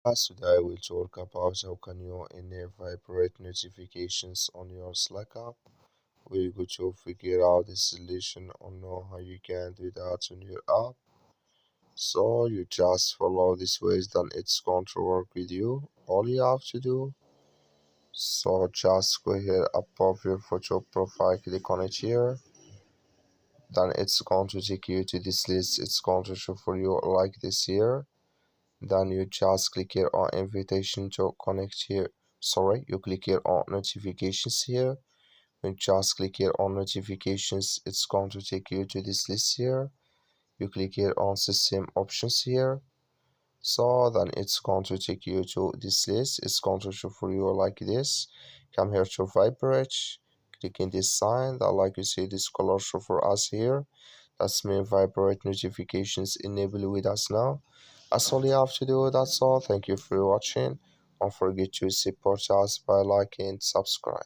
Today we'll talk about how can you enable Vibrate notifications on your Slack app. We're going to figure out the solution on know how you can do that on your app. So you just follow this ways, then it's going to work with you. All you have to do, so just go here above your photo profile, click on it here. Then it's going to take you to this list. It's going to show for you like this here. Then you just click here on invitation to connect here. Sorry, you click here on notifications here. You just click here on notifications, it's going to take you to this list here. You click here on system options here. So then it's going to take you to this list. It's going to show for you like this. Come here to Vibrate. Click in this sign that like you see this color show for us here. That's mean Vibrate notifications enable with us now. That's all you have to do. That's all. Thank you for watching. Don't forget to support us by liking and subscribe.